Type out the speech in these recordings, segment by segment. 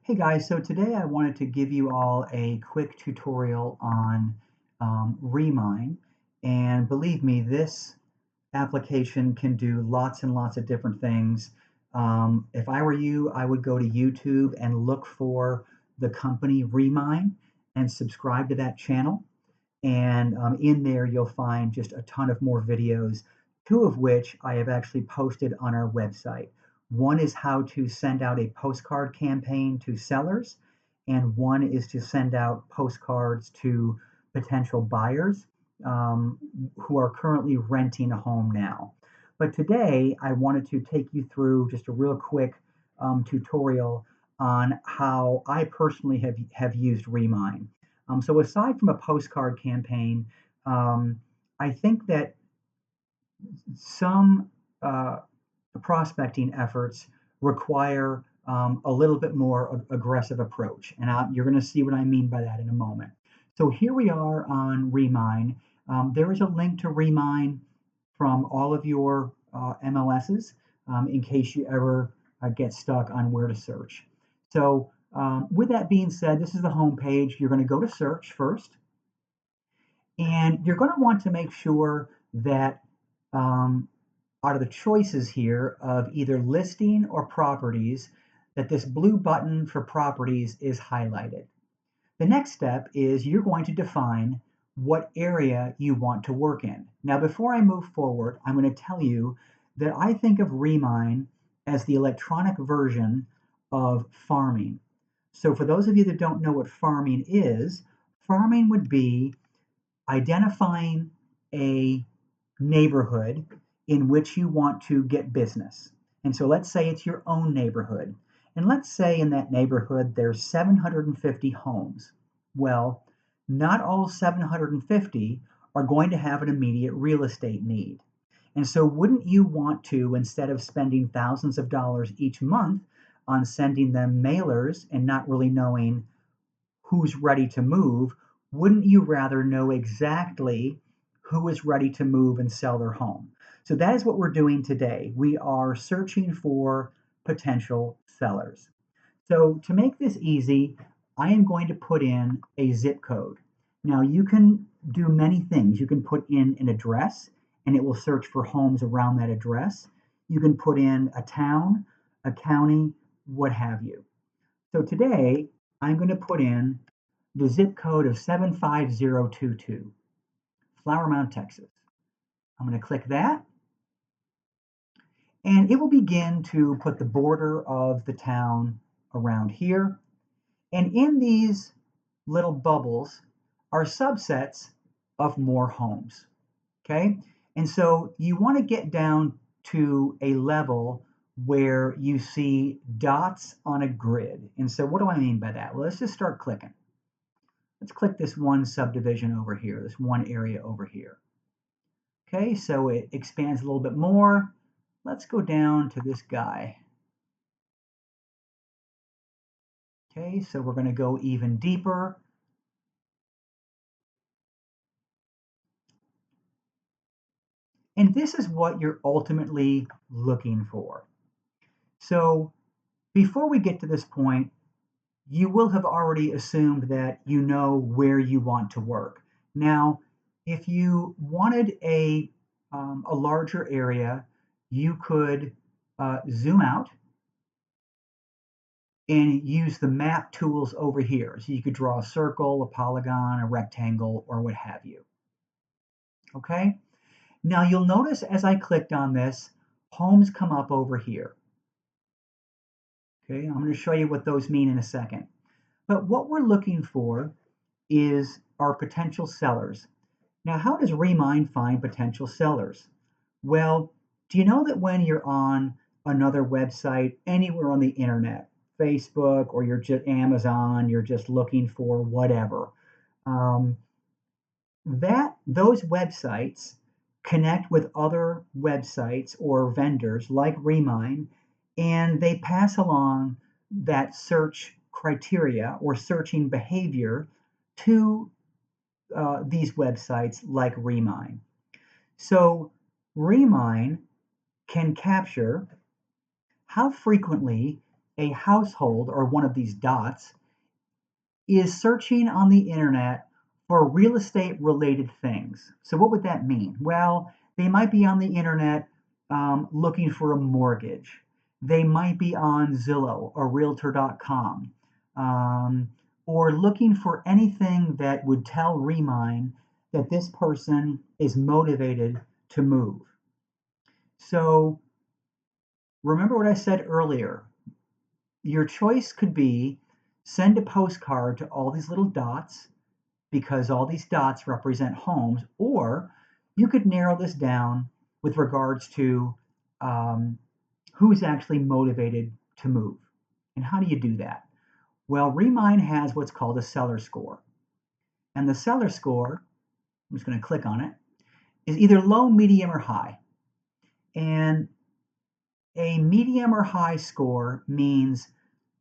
Hey guys, so today I wanted to give you all a quick tutorial on Remine. And believe me, this application can do lots and lots of different things. If I were you, I would go to YouTube and look for the company Remine and subscribe to that channel. And in there, you'll find just a ton of more videos, two of which I have actually posted on our website. One is how to send out a postcard campaign to sellers, and one is to send out postcards to potential buyers who are currently renting a home now. But today, I wanted to take you through just a real quick tutorial on how I personally have used Remine. So aside from a postcard campaign, I think that some prospecting efforts require a little bit more aggressive approach, and you're going to see what I mean by that in a moment. So here we are on Remine. There is a link to Remine from all of your MLSs in case you ever get stuck on where to search. So with that being said, this is the home page. You're going to go to search first, and you're going to want to make sure that out of the choices here of either listing or properties, that this blue button for properties is highlighted. The next step is you're going to define what area you want to work in. Now, before I move forward, I'm going to tell you that I think of Remine as the electronic version of farming. So for those of you that don't know what farming would be identifying a neighborhood in which you want to get business. And so let's say it's your own neighborhood. And let's say in that neighborhood there's 750 homes. Well, not all 750 are going to have an immediate real estate need. And so wouldn't you want to, instead of spending thousands of dollars each month on sending them mailers and not really knowing who's ready to move, wouldn't you rather know exactly who is ready to move and sell their home? So that is what we're doing today. We are searching for potential sellers. So to make this easy, I am going to put in a zip code. Now you can do many things. You can put in an address and it will search for homes around that address. You can put in a town, a county, what have you. So today I'm going to put in the zip code of 75022, Flower Mound, Texas. I'm going to click that, and it will begin to put the border of the town around here. And in these little bubbles are subsets of more homes. Okay? And so you want to get down to a level where you see dots on a grid. And so what do I mean by that? Well, let's just start clicking. Let's click this one subdivision over here, this one area over here. Okay, so it expands a little bit more. Let's go down to this guy. Okay, so we're going to go even deeper. And this is what you're ultimately looking for. So before we get to this point, you will have already assumed that you know where you want to work. Now, if you wanted a larger area, you could zoom out and use the map tools over here. So you could draw a circle, a polygon, a rectangle, or what have you. Okay? Now you'll notice as I clicked on this, homes come up over here. Okay, I'm going to show you what those mean in a second. But what we're looking for is our potential sellers. Now, how does Remine find potential sellers? Well, do you know that when you're on another website, anywhere on the internet, Facebook or you're just Amazon, you're just looking for whatever, those websites connect with other websites or vendors like Remine, and they pass along that search criteria or searching behavior to these websites like Remine. So Remine can capture how frequently a household or one of these dots is searching on the internet for real estate related things. So, what would that mean? Well, they might be on the internet looking for a mortgage. They might be on Zillow or Realtor.com, um, or looking for anything that would tell Remine that this person is motivated to move. So, remember what I said earlier. Your choice could be send a postcard to all these little dots because all these dots represent homes, or you could narrow this down with regards to um, who's actually motivated to move. And how do you do that? Well, Remine has what's called a seller score. And the seller score, I'm just going to click on it, is either low, medium, or high. And a medium or high score means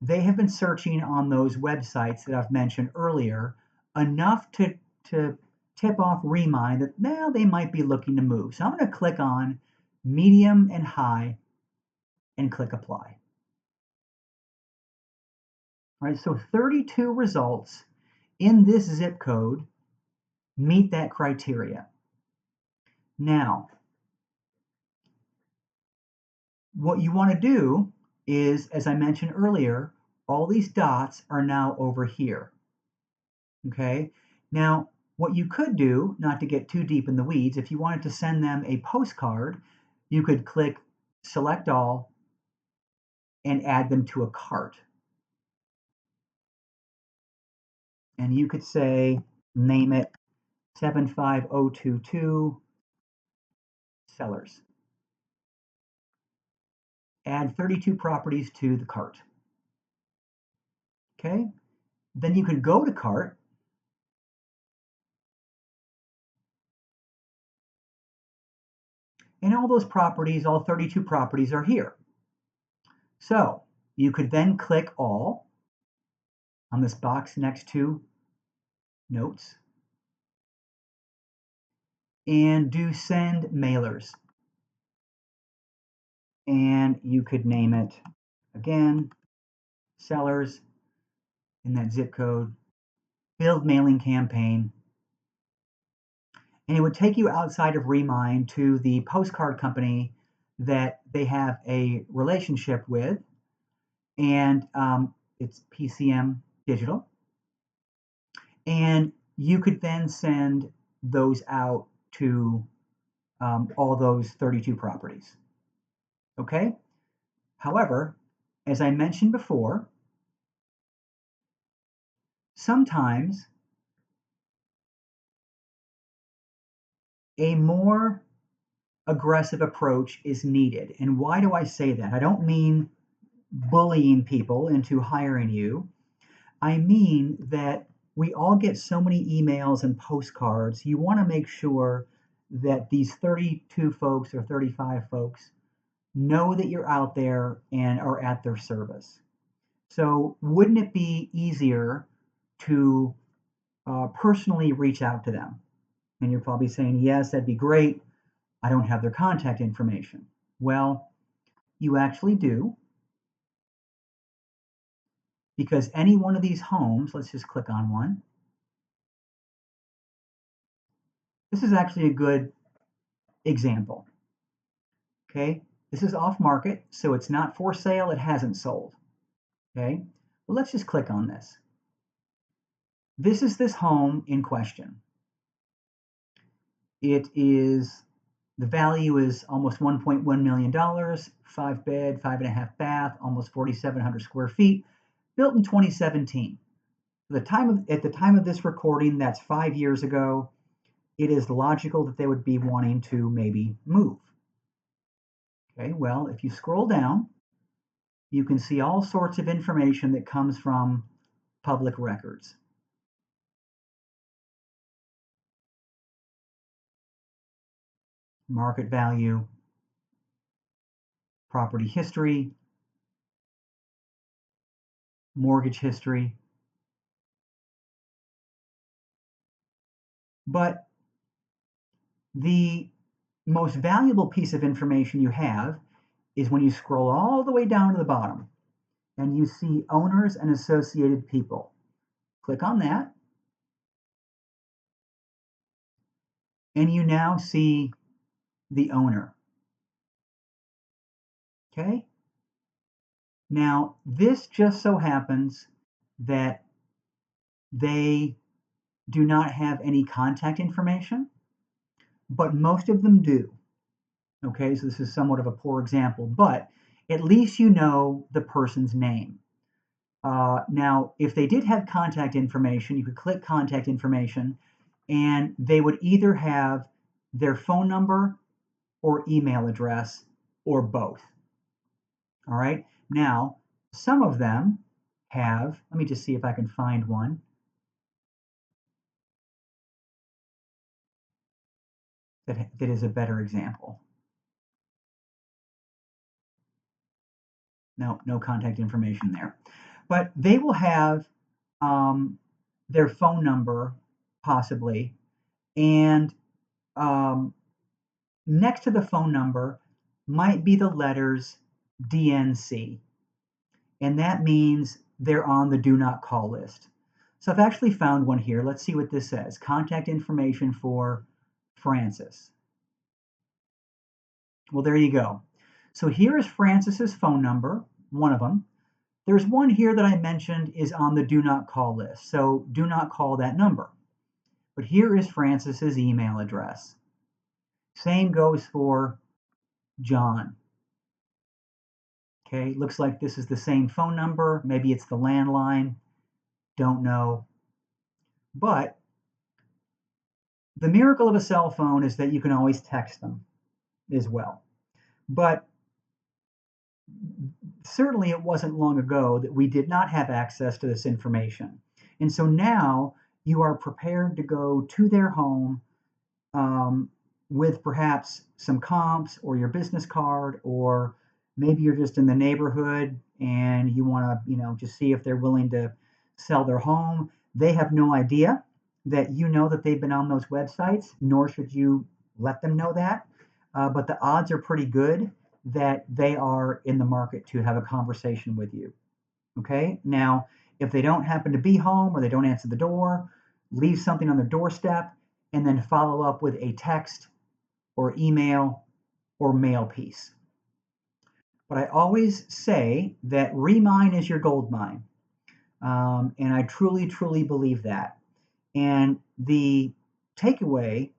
they have been searching on those websites that I've mentioned earlier enough to tip off Remine that now they might be looking to move. So I'm going to click on medium and high and click apply. All right, so 32 results in this zip code meet that criteria. Now, what you want to do is, as I mentioned earlier, all these dots are now over here. Okay. Now, what you could do, not to get too deep in the weeds, if you wanted to send them a postcard, you could click select all and add them to a cart. And you could say, name it 75022 sellers. Add 32 properties to the cart. Okay. Then you could go to cart and all those properties, all 32 properties are here. So you could then click all on this box next to notes and do send mailers. And you could name it again, sellers in that zip code, build mailing campaign. And it would take you outside of Remine to the postcard company that they have a relationship with. And it's PCM Digital. And you could then send those out to all those 32 properties. Okay? However, as I mentioned before, sometimes a more aggressive approach is needed. And why do I say that? I don't mean bullying people into hiring you. I mean that we all get so many emails and postcards. You want to make sure that these 32 folks or 35 folks know that you're out there and are at their service. So, wouldn't it be easier to personally reach out to them? And you're probably saying, yes, that'd be great. I don't have their contact information. Well, you actually do, because any one of these homes, let's just click on one. This is actually a good example. Okay, this is off market, so it's not for sale, it hasn't sold. Okay, well, let's just click on this. This is this home in question. It is, the value is almost $1.1 million, 5 bed, 5.5 bath, almost 4,700 square feet, built in 2017. At the time of this recording, that's 5 years ago, it is logical that they would be wanting to maybe move. Okay, well, if you scroll down, you can see all sorts of information that comes from public records. Market value, property history, mortgage history. But the most valuable piece of information you have is when you scroll all the way down to the bottom and you see owners and associated people. Click on that, and you now see the owner. Okay? Now, this just so happens that they do not have any contact information, but most of them do. Okay, so this is somewhat of a poor example, but at least you know the person's name. Now, if they did have contact information, you could click contact information, and they would either have their phone number or email address or both. All right, now some of them have, let me just see if I can find one that is a better example. No contact information there. But they will have um, their phone number, possibly, and um, next to the phone number might be the letters DNC, and that means they're on the do not call list. So I've actually found one here. Let's see what this says. Contact information for Francis. Well, there you go. So here is Francis's phone number, one of them. There's one here that I mentioned is on the do not call list, so do not call that number. But here is Francis's email address. Same goes for John. Okay, looks like this is the same phone number. Maybe it's the landline. Don't know. But the miracle of a cell phone is that you can always text them as well. But certainly it wasn't long ago that we did not have access to this information. And so now you are prepared to go to their home um, with perhaps some comps or your business card, or maybe you're just in the neighborhood and you want to, just see if they're willing to sell their home. They have no idea that you know that they've been on those websites, nor should you let them know that. But the odds are pretty good that they are in the market to have a conversation with you. Okay. Now, if they don't happen to be home or they don't answer the door, leave something on their doorstep and then follow up with a text or email or mail piece. But I always say that Remine is your gold mine. And I truly, truly believe that. And the takeaway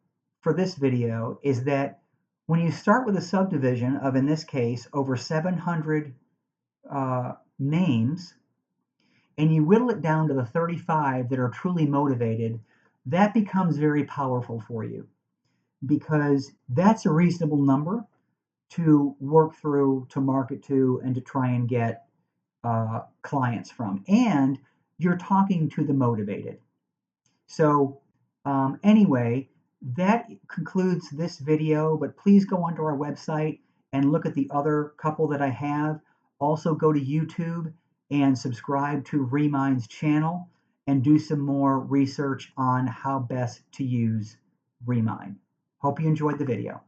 for this video is that when you start with a subdivision of, in this case, over 700 names, and you whittle it down to the 35 that are truly motivated, that becomes very powerful for you, because that's a reasonable number to work through, to market to, and to try and get clients from. And you're talking to the motivated. So anyway, that concludes this video, but please go onto our website and look at the other couple that I have. Also go to YouTube and subscribe to Remine's channel and do some more research on how best to use Remine. Hope you enjoyed the video.